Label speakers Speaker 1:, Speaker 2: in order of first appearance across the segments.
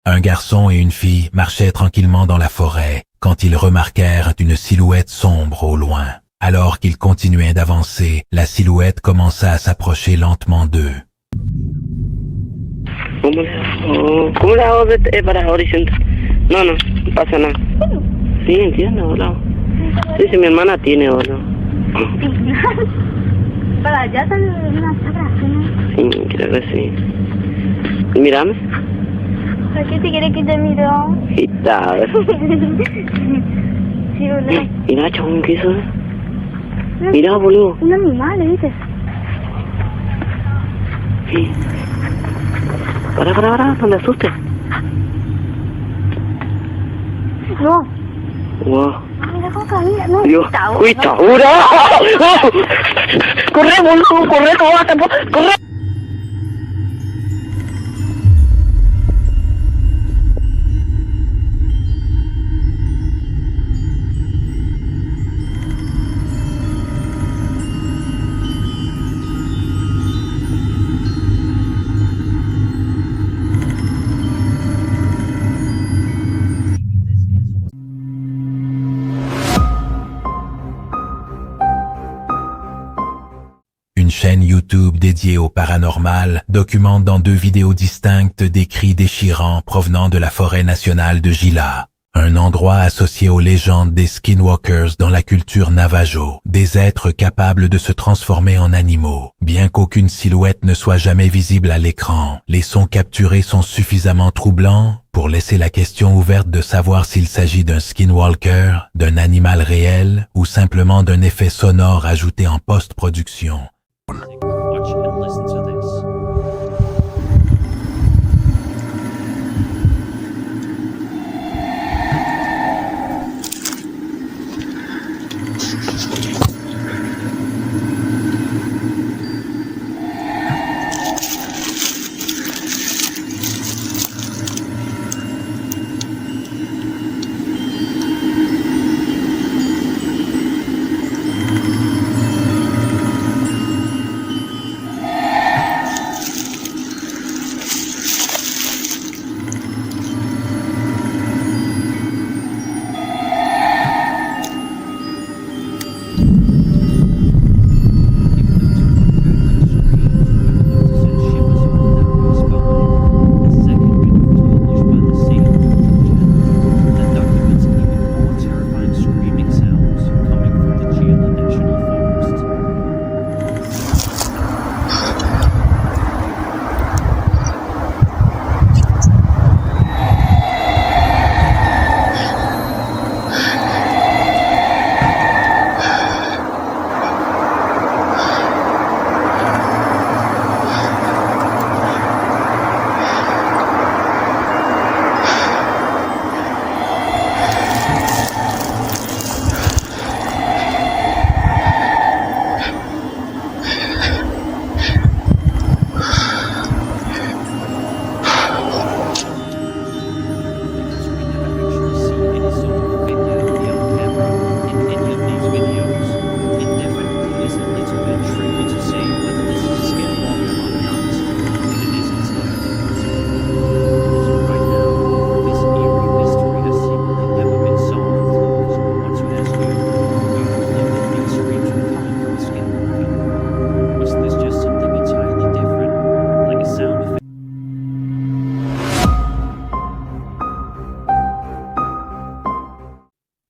Speaker 1: Un garçon et une fille marchaient tranquillement dans la forêt quand ils remarquèrent une silhouette sombre au loin. Alors qu'ils continuaient d'avancer, la silhouette commença à s'approcher lentement d'eux.
Speaker 2: ¿Cómo le hago para ahora y siento? No, no pasa nada. Sí, entiendo, hola. Sí, si mi hermana tiene, hola.
Speaker 3: Para allá están unas abrazos, ¿no?
Speaker 2: Sí, creo que sí. Mírame.
Speaker 3: ¿Por qué te quiere que te miro?
Speaker 2: Y tal.
Speaker 3: Sí, boludo.
Speaker 2: Mira, chabón, ¿qué es eso? Mira, boludo.
Speaker 3: Un animal, ¿viste?
Speaker 2: Sí. Para, no me asustes.
Speaker 3: No.
Speaker 2: Wow.
Speaker 3: Mira cómo camina. No,
Speaker 2: Dios,
Speaker 3: está
Speaker 2: cuita, ¡ura! ¡Corre, boludo! ¡Corre!
Speaker 1: Une chaîne YouTube dédiée au paranormal documente dans 2 vidéos distinctes des cris déchirants provenant de la forêt nationale de Gila, un endroit associé aux légendes des skinwalkers dans la culture navajo, des êtres capables de se transformer en animaux. Bien qu'aucune silhouette ne soit jamais visible à l'écran, les sons capturés sont suffisamment troublants pour laisser la question ouverte de savoir s'il s'agit d'un skinwalker, d'un animal réel ou simplement d'un effet sonore ajouté en post-production.
Speaker 4: Watch and listen to this.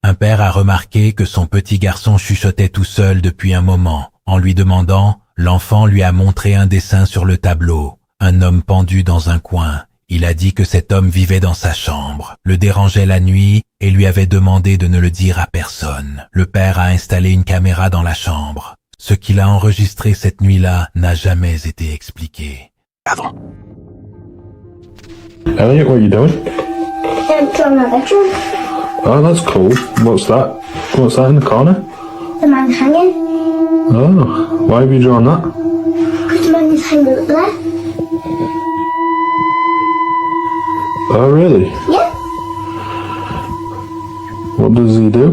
Speaker 1: Un père a remarqué que son petit garçon chuchotait tout seul depuis un moment. En lui demandant, l'enfant lui a montré un dessin sur le tableau. Un homme pendu dans un coin. Il a dit que cet homme vivait dans sa chambre, le dérangeait la nuit et lui avait demandé de ne le dire à personne. Le père a installé une caméra dans la chambre. Ce qu'il a enregistré cette nuit-là n'a jamais été expliqué. Pardon.
Speaker 5: Elliot, what are you doing?
Speaker 3: From my bedroom.
Speaker 5: Oh, that's cool. What's that? What's that in the corner?
Speaker 3: The man hanging.
Speaker 5: Oh, why have you drawn that?
Speaker 3: Because the man is hanging up there.
Speaker 5: Oh, really?
Speaker 3: Yeah.
Speaker 5: What does he do?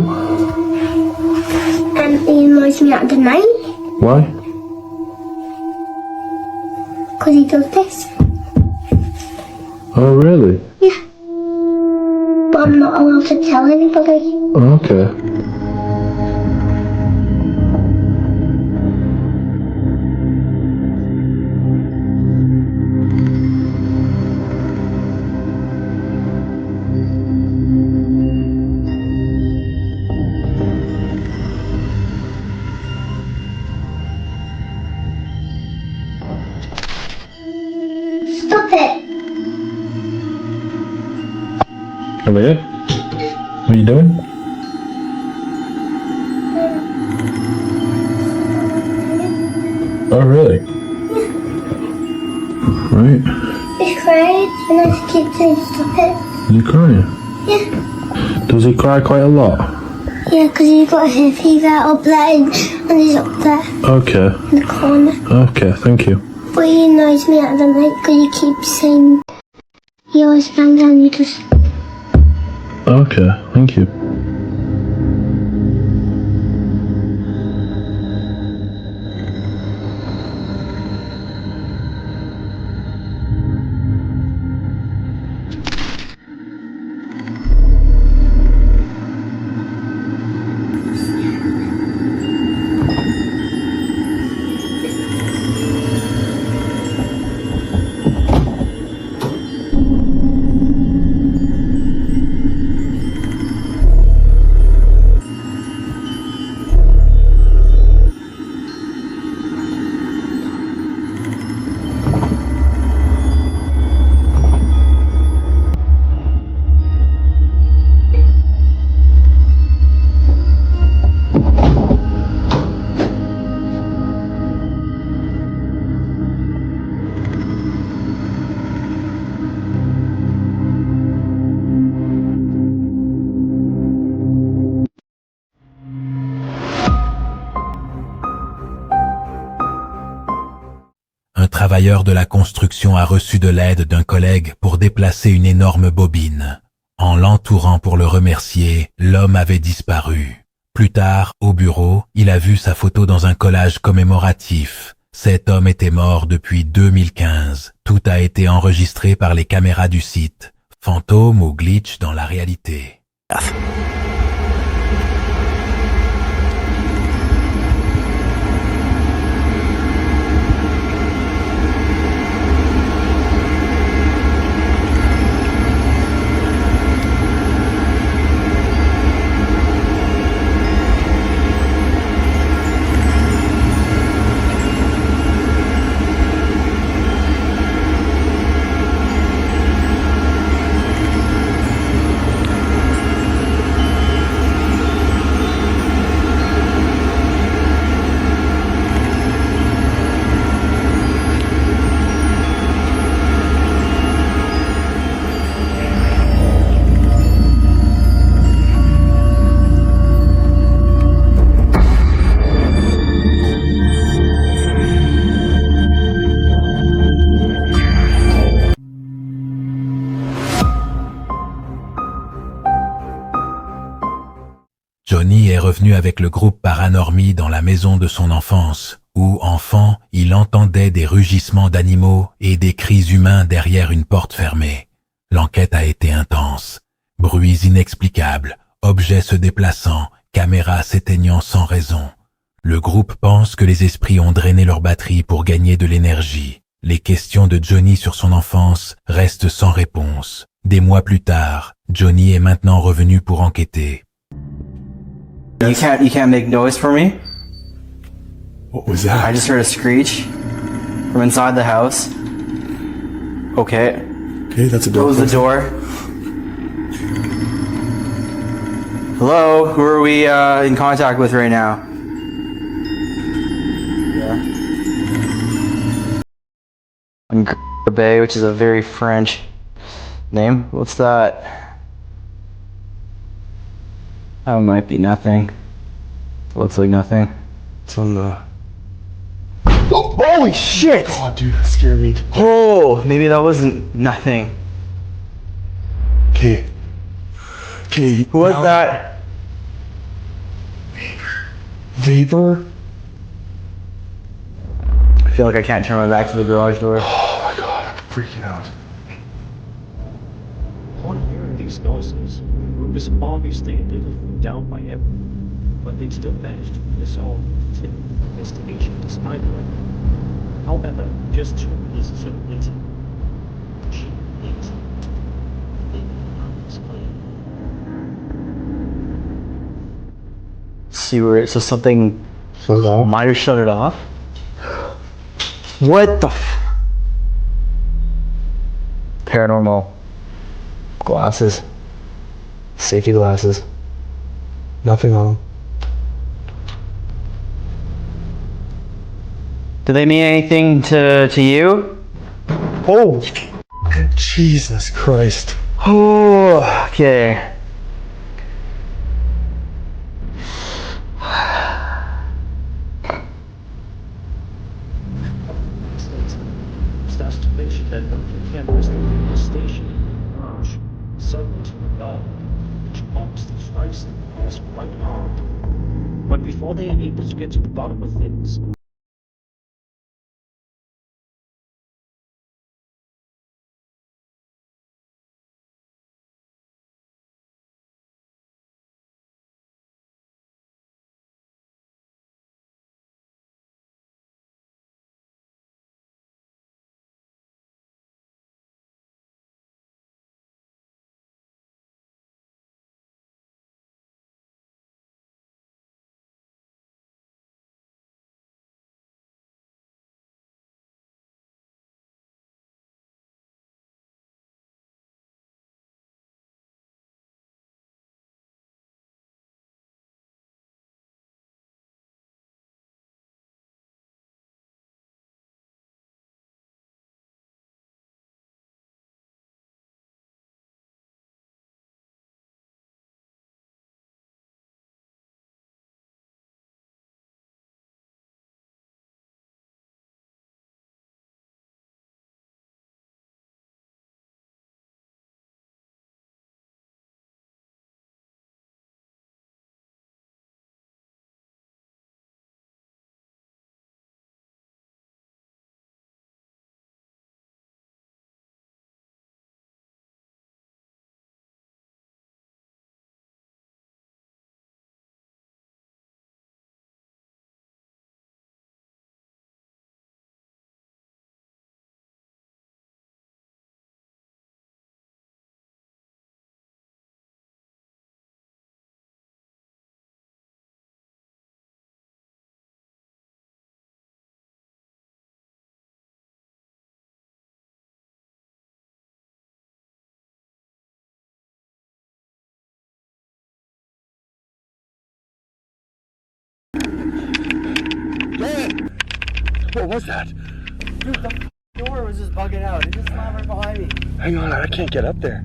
Speaker 3: He annoys me at the night.
Speaker 5: Why?
Speaker 3: Because he does this.
Speaker 5: Oh, really?
Speaker 3: Yeah. I'm not allowed to tell anybody.
Speaker 5: Okay.
Speaker 3: Stop it.
Speaker 5: Over here? What are you doing? Oh, really? Right.
Speaker 3: He's crying and I keep saying stop it.
Speaker 5: Is he crying?
Speaker 3: Yeah.
Speaker 5: Does he cry quite a lot?
Speaker 3: Yeah, because he's got hay fever up there and he's up there
Speaker 5: Okay.
Speaker 3: in the corner.
Speaker 5: Okay, thank you.
Speaker 3: But he annoys me at the night because he keeps saying he always bangs and he just...
Speaker 5: Okay, thank you.
Speaker 1: Un travailleur de la construction a reçu de l'aide d'un collègue pour déplacer une énorme bobine. En l'entourant pour le remercier, l'homme avait disparu. Plus tard, au bureau, il a vu sa photo dans un collage commémoratif. Cet homme était mort depuis 2015. Tout a été enregistré par les caméras du site. Fantôme ou glitch dans la réalité. Johnny est revenu avec le groupe Paranormi dans la maison de son enfance, où, enfant, il entendait des rugissements d'animaux et des cris humains derrière une porte fermée. L'enquête a été intense. Bruits inexplicables, objets se déplaçant, caméras s'éteignant sans raison. Le groupe pense que les esprits ont drainé leur batterie pour gagner de l'énergie. Les questions de Johnny sur son enfance restent sans réponse. Des mois plus tard, Johnny est maintenant revenu pour enquêter.
Speaker 6: You can't make noise for me?
Speaker 5: What was that?
Speaker 6: I just heard a screech from inside the house. Okay.
Speaker 5: Okay, that's a door.
Speaker 6: Close the door. Hello, who are we in contact with right now? Yeah. Bay, which is a very French name. What's that? That might be nothing. Looks like nothing.
Speaker 5: It's on the...
Speaker 6: Oh, holy shit!
Speaker 5: God, dude, that scared me.
Speaker 6: Oh, maybe that wasn't nothing.
Speaker 5: Okay. Okay.
Speaker 6: Who was that?
Speaker 5: Vapor?
Speaker 6: I feel like I can't turn my back to the garage door.
Speaker 5: Oh my god, I'm freaking out.
Speaker 7: I want to hear these noises.
Speaker 4: was obviously a little down by everyone, but they still managed to resolve the investigation despite it. However, just 2 pieces of later, she is
Speaker 6: See where so something might have shut it off. What the paranormal glasses, safety glasses. Nothing on them. Do they mean anything to you?
Speaker 7: Oh, Jesus Christ.
Speaker 6: Oh, okay.
Speaker 4: starts to mention that the cameras in the station march suddenly to a dog, which obviously strikes them as quite hard. But before they are able to get to the bottom of things,
Speaker 7: What was that?
Speaker 6: Dude, the door was just bugging out. It just slammed right behind me.
Speaker 7: Hang on, I can't get up there.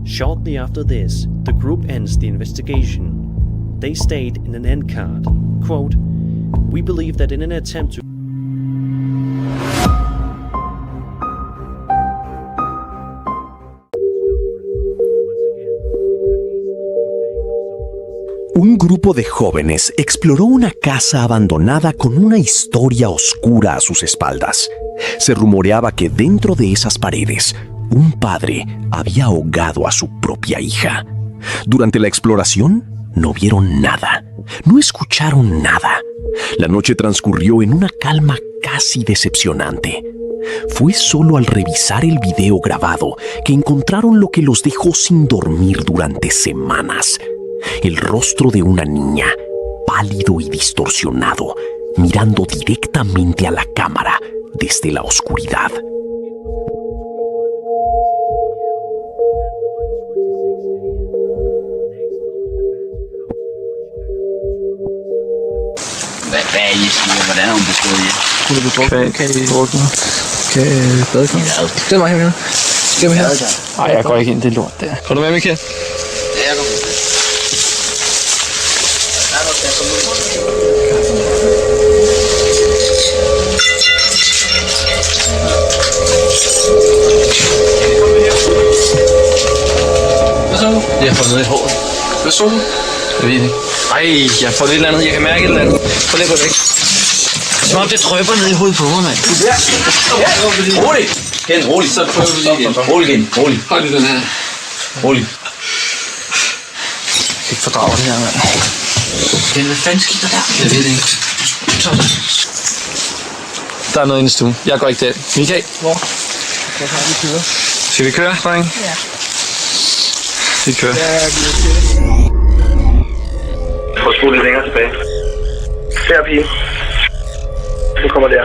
Speaker 4: shortly after this, the group ends the investigation. They state in an end card, quote, "We believe that in an attempt to
Speaker 8: Un grupo de jóvenes exploró una casa abandonada con una historia oscura a sus espaldas. Se rumoreaba que dentro de esas paredes, un padre había ahogado a su propia hija. Durante la exploración, no vieron nada, no escucharon nada. La noche transcurrió en una calma casi decepcionante. Fue solo al revisar el video grabado que encontraron lo que los dejó sin dormir durante semanas. El rostro de una niña, pálido y distorsionado, mirando directamente a la cámara desde la oscuridad.
Speaker 7: Det er mig her. Skal vi her? Nej, jeg går ikke ind i det lort der. Går du med, Michael?
Speaker 9: Ja, jeg går med.
Speaker 7: Hvad så du? Jeg har fået noget i håret. Hvad så du? Jeg ved ikke. Ej, jeg har fået et eller andet. Jeg kan mærke et eller andet. Prøv lige på det, ikke? Som om det drøber ned i hovedet på mig, mand. Ja.
Speaker 9: Rolig! Ken, rolig. Så prøver vi lige igen. Rolig, Ken. Rolig.
Speaker 7: Hold lige den her.
Speaker 9: Rolig.
Speaker 7: fordrage det her, mand.
Speaker 9: Men hvad fanden skete der der?
Speaker 7: Jeg ved det ikke. Der er noget inde i stuen. Jeg går ikke der. Michael?
Speaker 6: Hvor har vi kører?
Speaker 7: Skal vi køre, dreng?
Speaker 6: Ja.
Speaker 7: Vi kører.
Speaker 2: Prøv at skrue lidt længere tilbage. Der, pige. Nu kommer der.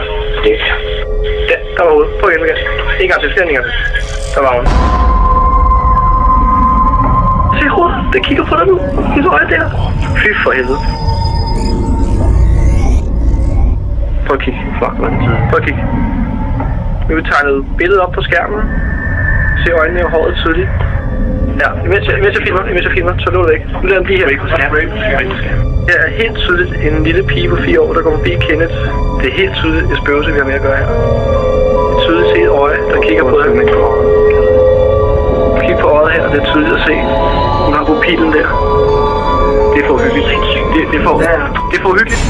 Speaker 2: Der var ude. Prøv igen, Michael. En gang til. En gang til. Der var hun. Se hovedet. Det kigger på dig nu. Det øje der. Fy for helvede. Prøv at kigge. Fuck, man. Prøv at kigge. Nu har vi tegnet billedet op på skærmen. Se øjnene og håret tydeligt. Ja, imens jeg filmer, så lå det væk. Nu lader den blive her væk på skærmen. Det er helt tydeligt en lille pige på 4 år, der går forbi Kenneth. Det er helt tydeligt et spøgelse, vi har med at gøre her. Et tydeligt set øje, der kigger på dig. Kig på øjet her, det er tydeligt at se. Hun har pupillen der. Det er for hyggeligt. Det er for hyggeligt.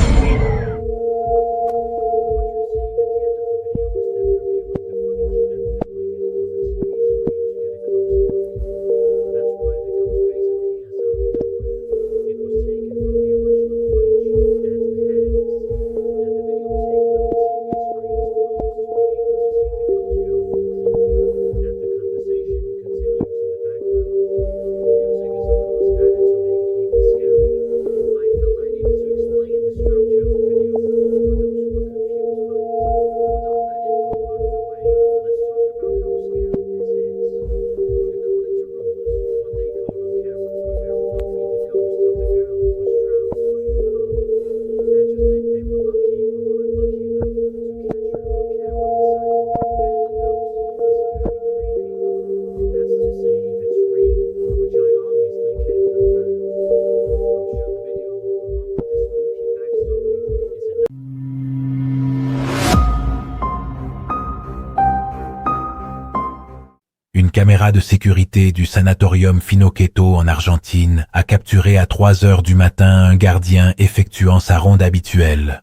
Speaker 1: Une caméra de sécurité du sanatorium Finocchietto en Argentine a capturé à 3 heures du matin un gardien effectuant sa ronde habituelle.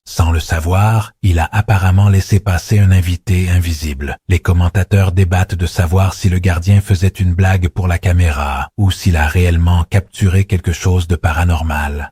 Speaker 1: Sans le savoir, il a apparemment laissé passer un invité invisible. Les commentateurs débattent de savoir si le gardien faisait une blague pour la caméra ou s'il a réellement capturé quelque chose de paranormal.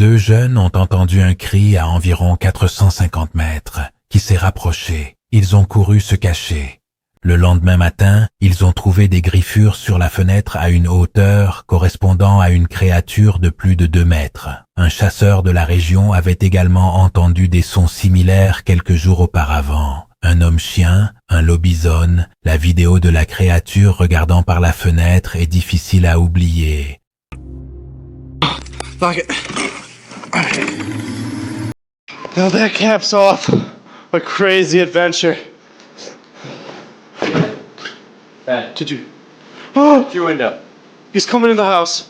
Speaker 1: Deux jeunes ont entendu un cri à environ 450 mètres, qui s'est rapproché. Ils ont couru se cacher. Le lendemain matin, ils ont trouvé des griffures sur la fenêtre à une hauteur correspondant à une créature de plus de 2 mètres. Un chasseur de la région avait également entendu des sons similaires quelques jours auparavant. Un homme-chien, un lobison, la vidéo de la créature regardant par la fenêtre est difficile à oublier.
Speaker 10: Fuck it. Now that caps off a crazy adventure.
Speaker 6: Ben,
Speaker 10: Did you? Oh,
Speaker 6: your window.
Speaker 10: he's coming in the house.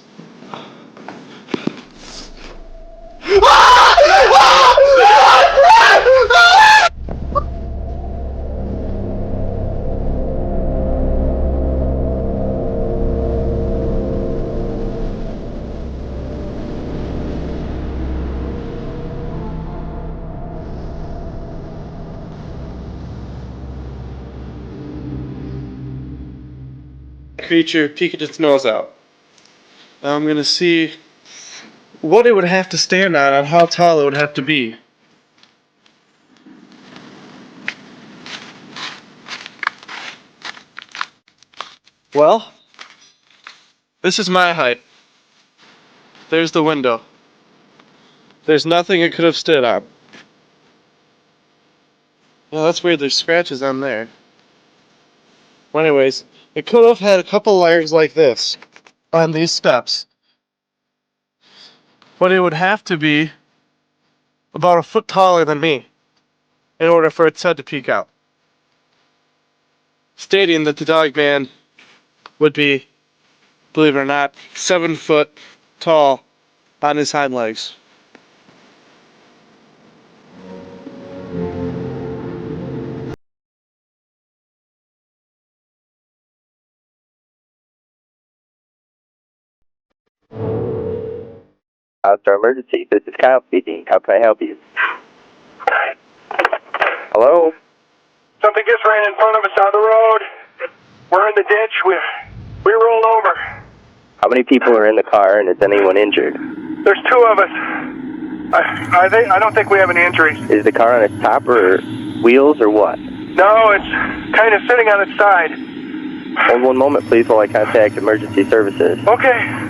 Speaker 10: creature peeked its nose out. Now I'm gonna see what it would have to stand on and how tall it would have to be. Well, this is my height. There's the window. There's nothing it could have stood on. Yeah, that's weird, there's scratches on there. Well, anyways, it could have had a couple layers like this on these steps. But it would have to be about a foot taller than me in order for its head to peek out. Stating that the dog man would be, believe it or not, 7 foot tall on his hind legs.
Speaker 6: Outdoor emergency. This is Kyle speaking. How can I help you? Hello?
Speaker 2: Something just ran in front of us on the road. We're in the ditch. We rolled over.
Speaker 6: How many people are in the car and is anyone injured?
Speaker 2: There's 2 of us. I don't think we have any injuries.
Speaker 6: Is the car on its top or wheels or what?
Speaker 2: No, it's kind of sitting on its side.
Speaker 6: Hold one moment, please, while I contact emergency services.
Speaker 2: Okay.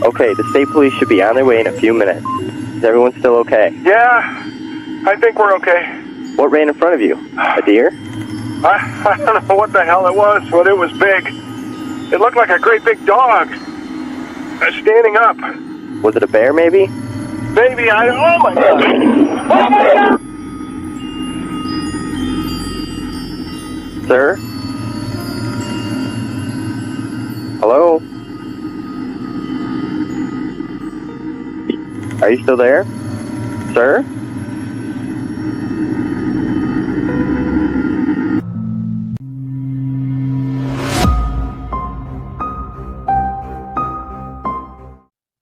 Speaker 6: Okay, the state police should be on their way in a few minutes. Is everyone still okay?
Speaker 2: Yeah, I think we're okay.
Speaker 6: What ran in front of you? A deer?
Speaker 2: I don't know what the hell it was, but it was big. It looked like a great big dog. Standing up.
Speaker 6: Was it a bear, maybe?
Speaker 2: Maybe oh my God. Oh my God.
Speaker 6: Sir? Hello? Are you still there? Sir?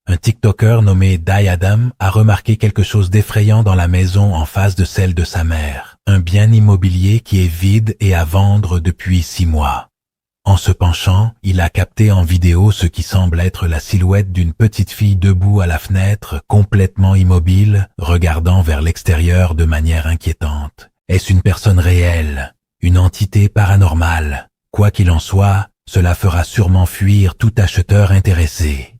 Speaker 1: Un TikToker nommé Dai Adam a remarqué quelque chose d'effrayant dans la maison en face de celle de sa mère. Un bien immobilier qui est vide et à vendre depuis 6 mois. En se penchant, il a capté en vidéo ce qui semble être la silhouette d'une petite fille debout à la fenêtre, complètement immobile, regardant vers l'extérieur de manière inquiétante. Est-ce une personne réelle? Une entité paranormale? Quoi qu'il en soit, cela fera sûrement fuir tout acheteur intéressé.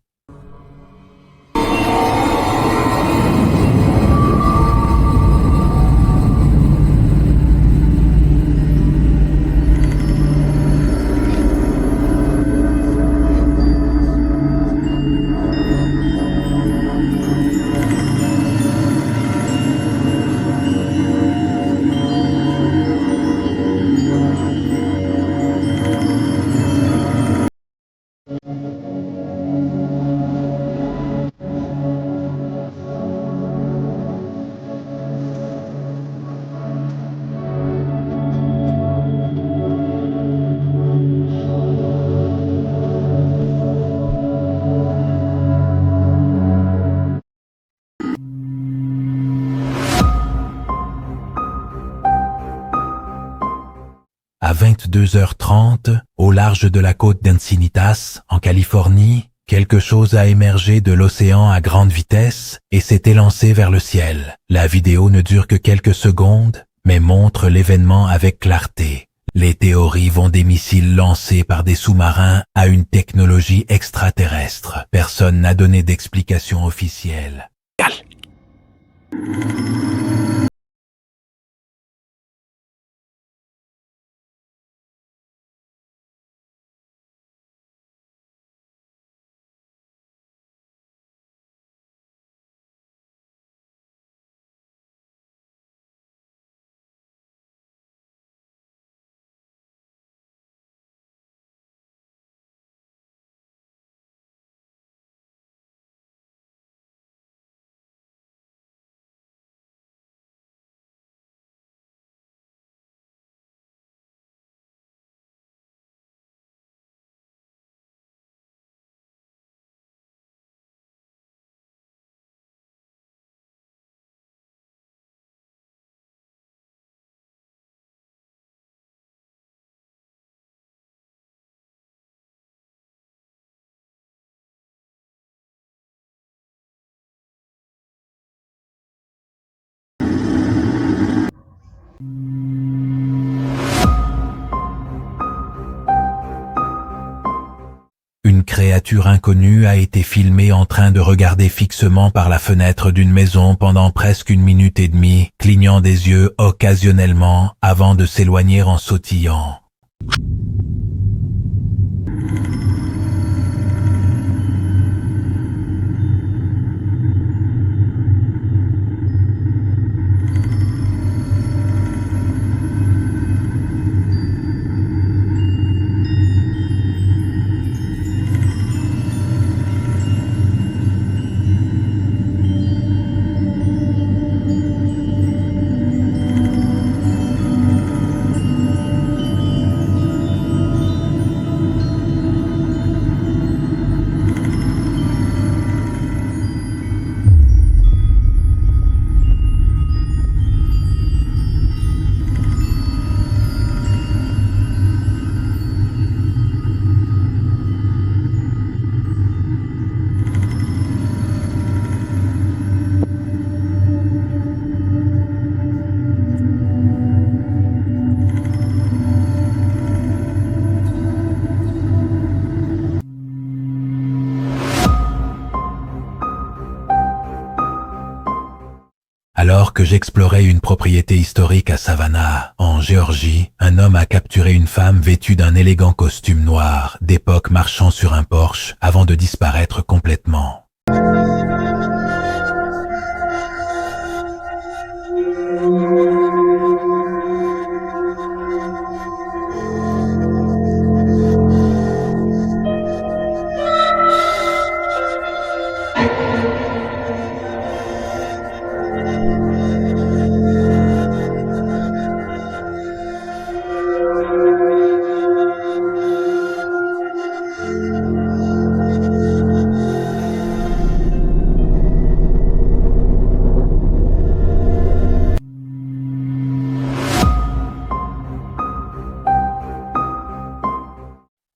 Speaker 1: À 22h30, au large de la côte d'Encinitas, en Californie, quelque chose a émergé de l'océan à grande vitesse et s'est élancé vers le ciel. La vidéo ne dure que quelques secondes, mais montre l'événement avec clarté. Les théories vont des missiles lancés par des sous-marins à une technologie extraterrestre. Personne n'a donné d'explication officielle. créature inconnue a été filmée en train de regarder fixement par la fenêtre d'une maison pendant presque 1 minute et demie, clignant des yeux occasionnellement avant de s'éloigner en sautillant. Alors que j'explorais une propriété historique à Savannah, en Géorgie, un homme a capturé une femme vêtue d'un élégant costume noir d'époque marchant sur un Porsche avant de disparaître complètement.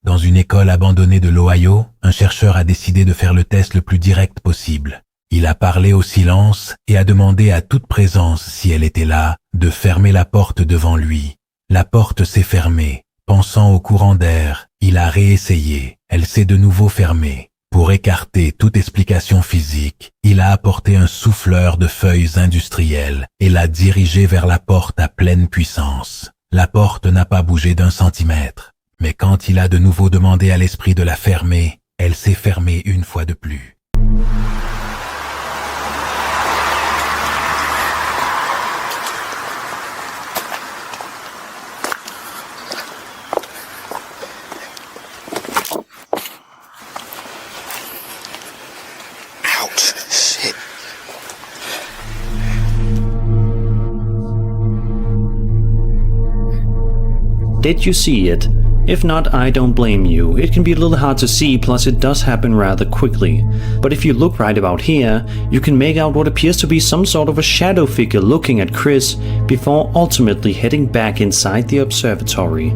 Speaker 1: Dans une école abandonnée de l'Ohio, un chercheur a décidé de faire le test le plus direct possible. Il a parlé au silence et a demandé à toute présence, si elle était là, de fermer la porte devant lui. La porte s'est fermée. Pensant au courant d'air, il a réessayé. Elle s'est de nouveau fermée. Pour écarter toute explication physique, il a apporté un souffleur de feuilles industrielles et l'a dirigé vers la porte à pleine puissance. La porte n'a pas bougé d'1 centimètre. Mais quand il a de nouveau demandé à l'esprit de la fermer, elle s'est fermée une fois de plus.
Speaker 11: Ouch, shit.
Speaker 4: Did you see it? If not, I don't blame you. It can be a little hard to see, plus it does happen rather quickly. But if you look right about here, you can make out what appears to be some sort of a shadow figure looking at Chris before ultimately heading back inside the observatory.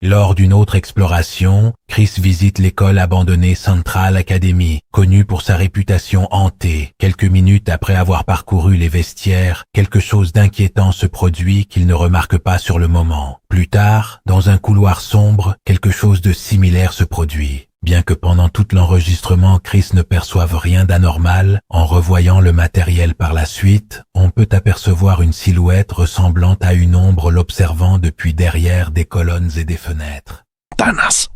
Speaker 1: Lors d'une autre exploration, Chris visite l'école abandonnée Central Academy, connue pour sa réputation hantée. Quelques minutes après avoir parcouru les vestiaires, quelque chose d'inquiétant se produit qu'il ne remarque pas sur le moment. Plus tard, dans un couloir sombre, quelque chose de similaire se produit. Bien que pendant tout l'enregistrement, Chris ne perçoive rien d'anormal, en revoyant le matériel par la suite, on peut apercevoir une silhouette ressemblant à une ombre l'observant depuis derrière des colonnes et des fenêtres.
Speaker 8: Tanas.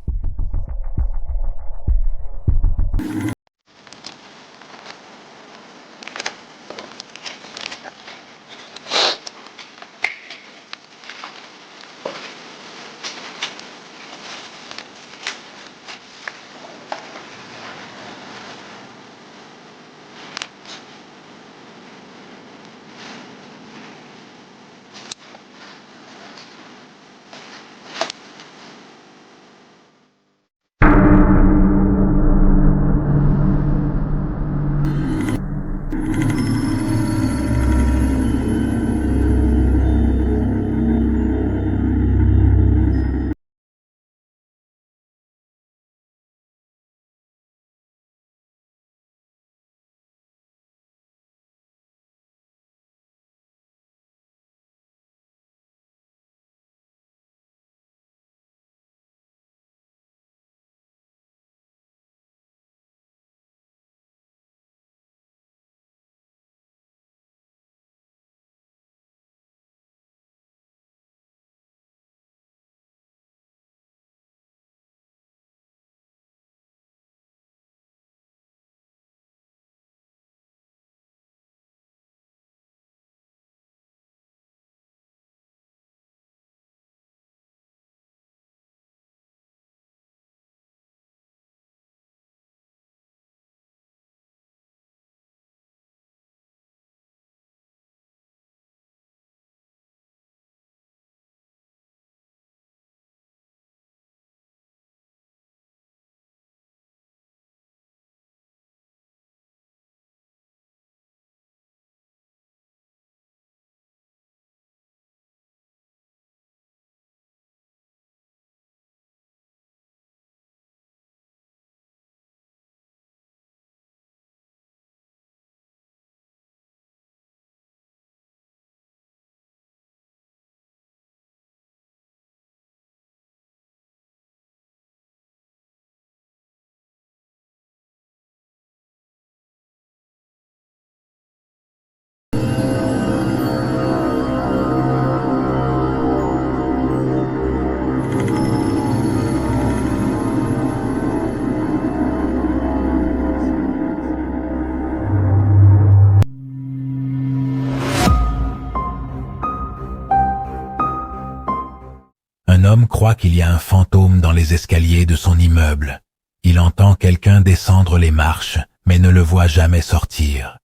Speaker 1: homme croit qu'il y a un fantôme dans les escaliers de son immeuble. Il entend quelqu'un descendre les marches, mais ne le voit jamais sortir.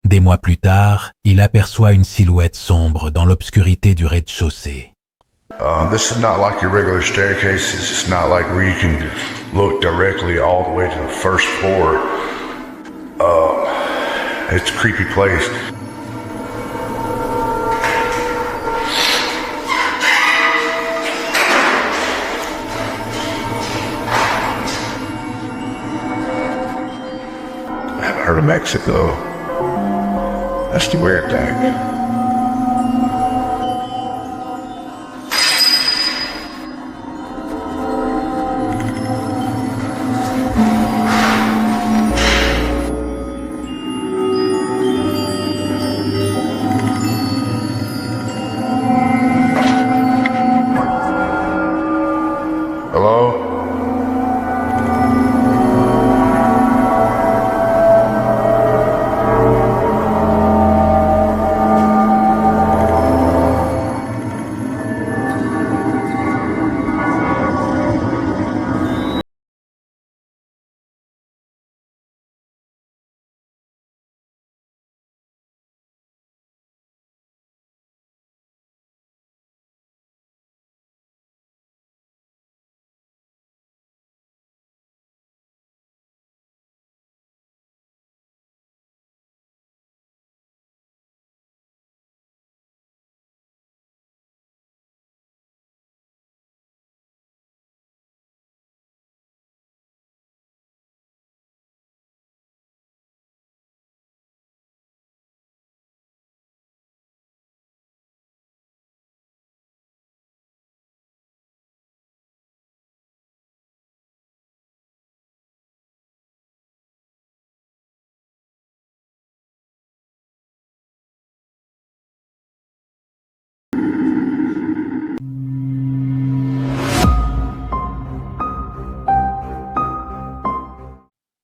Speaker 1: Des mois plus tard, il aperçoit une silhouette sombre dans l'obscurité du rez-de-chaussée.
Speaker 11: This is not like your regular staircase. This is not like where you can look directly all the way to the first floor. It's a creepy place. I haven't heard of Mexico. That's the weird thing. Hello?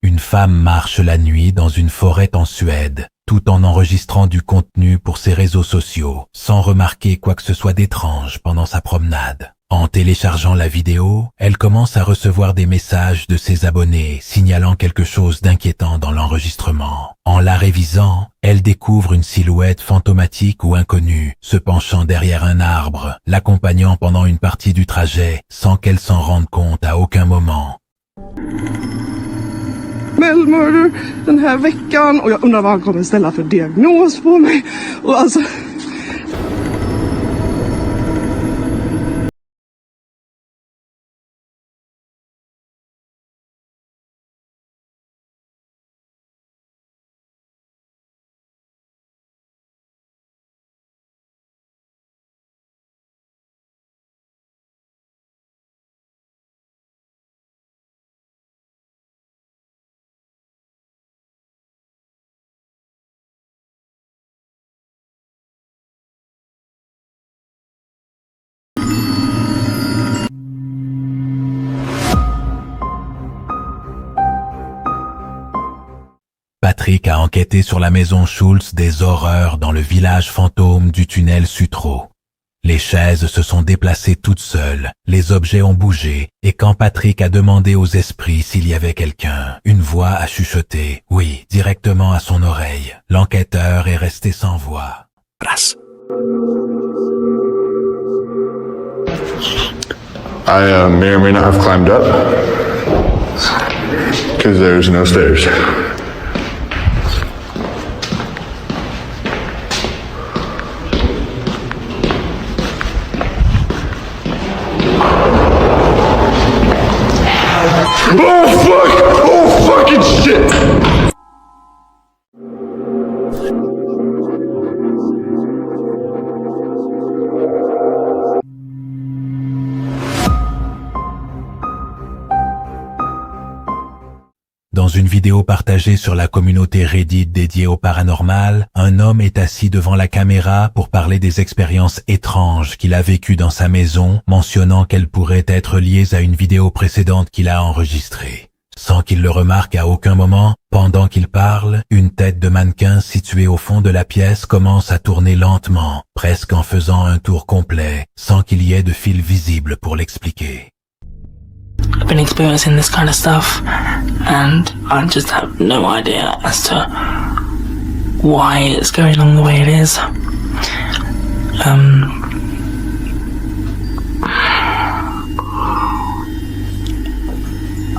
Speaker 1: Une femme marche la nuit dans une forêt en Suède, tout en enregistrant du contenu pour ses réseaux sociaux, sans remarquer quoi que ce soit d'étrange pendant sa promenade. En téléchargeant la vidéo, elle commence à recevoir des messages de ses abonnés signalant quelque chose d'inquiétant dans l'enregistrement. En la révisant, elle découvre une silhouette fantomatique ou inconnue se penchant derrière un arbre, l'accompagnant pendant une partie du trajet sans qu'elle s'en rende compte à aucun moment.
Speaker 12: Murder den här veckan och jag undrar vad han kommer ställa för diagnos på mig. Och alltså...
Speaker 1: Patrick a enquêté sur la maison Schultz des horreurs dans le village fantôme du tunnel Sutro. Les chaises se sont déplacées toutes seules, les objets ont bougé, et quand Patrick a demandé aux esprits s'il y avait quelqu'un, une voix a chuchoté, oui, directement à son oreille. L'enquêteur est resté sans voix.
Speaker 11: I may or may not have climbed up because there's no stairs. Oh fuck! Oh fucking shit!
Speaker 1: Dans une vidéo partagée sur la communauté Reddit dédiée au paranormal, un homme est assis devant la caméra pour parler des expériences étranges qu'il a vécues dans sa maison, mentionnant qu'elles pourraient être liées à une vidéo précédente qu'il a enregistrée. Sans qu'il le remarque à aucun moment, pendant qu'il parle, une tête de mannequin située au fond de la pièce commence à tourner lentement, presque en faisant un tour complet, sans qu'il y ait de fil visible pour l'expliquer.
Speaker 13: I've been experiencing this kind of stuff, and I just have no idea as to why it's going on the way it is.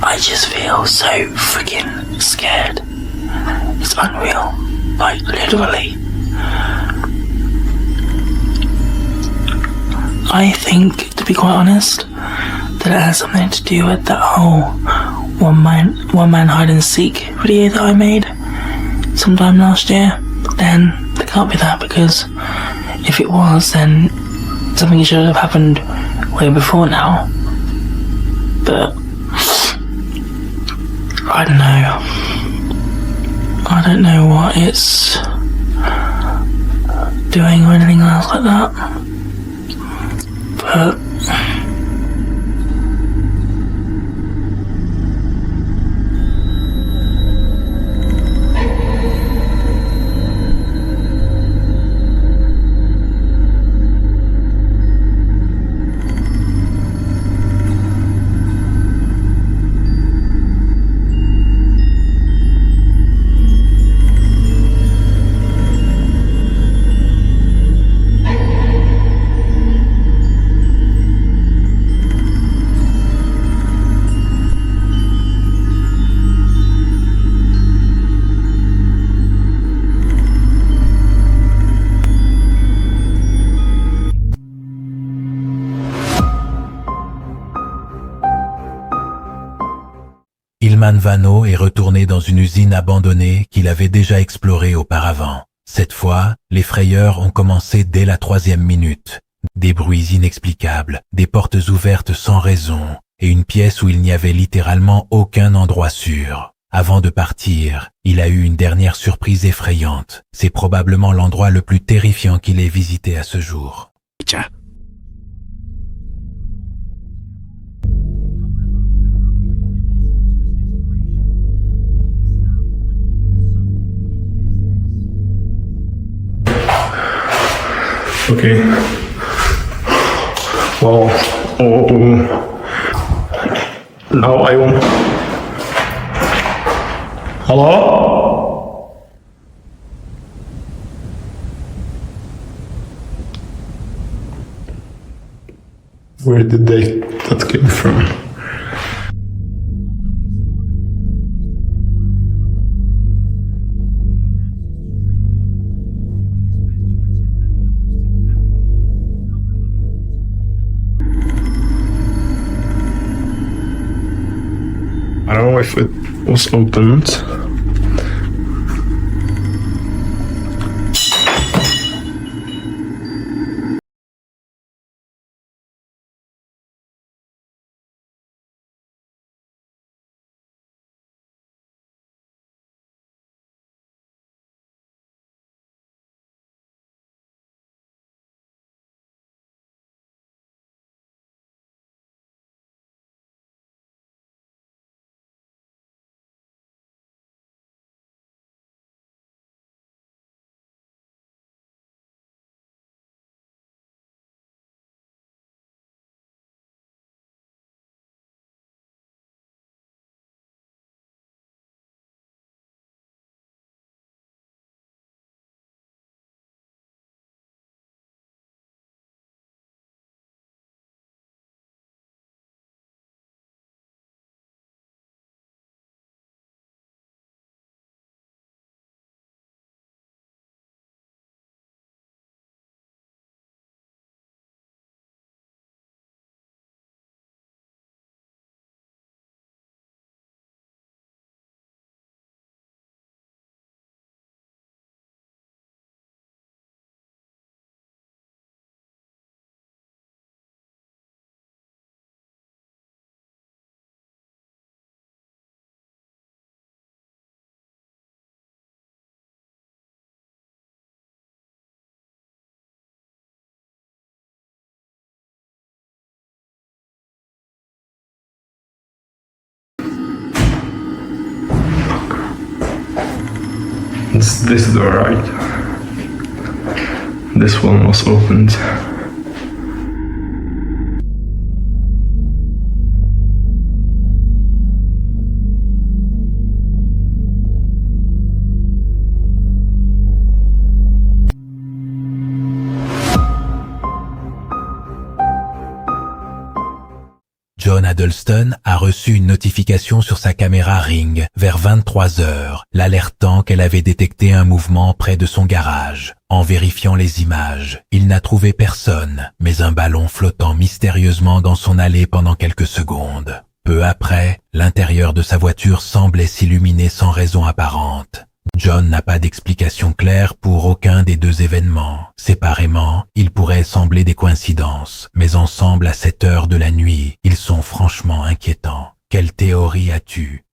Speaker 13: I just feel so freaking scared. It's unreal. Like, literally. I think, to be quite honest, that it has something to do with that whole one man hide and seek video that I made sometime last year. But then it can't be that, because if it was, then something should have happened way before now. But I don't know. I don't know what it's doing or anything else like that. But
Speaker 1: Ilman Vano est retourné dans une usine abandonnée qu'il avait déjà explorée auparavant. Cette fois, les frayeurs ont commencé dès la 3e minute. Des bruits inexplicables, des portes ouvertes sans raison, et une pièce où il n'y avait littéralement aucun endroit sûr. Avant de partir, il a eu une dernière surprise effrayante. C'est probablement l'endroit le plus terrifiant qu'il ait visité à ce jour.
Speaker 5: Okay. Well, now I want. Hello? Where did that came from? I don't know if it was opened. This door, right? This one was opened.
Speaker 1: John Addleston a reçu une notification sur sa caméra Ring vers 23 heures, l'alertant qu'elle avait détecté un mouvement près de son garage. En vérifiant les images, il n'a trouvé personne, mais un ballon flottant mystérieusement dans son allée pendant quelques secondes. Peu après, l'intérieur de sa voiture semblait s'illuminer sans raison apparente. John n'a pas d'explication claire pour aucun des deux événements. Séparément, ils pourraient sembler des coïncidences, mais ensemble à cette heure de la nuit, ils sont franchement inquiétants. Quelle théorie as-tu ?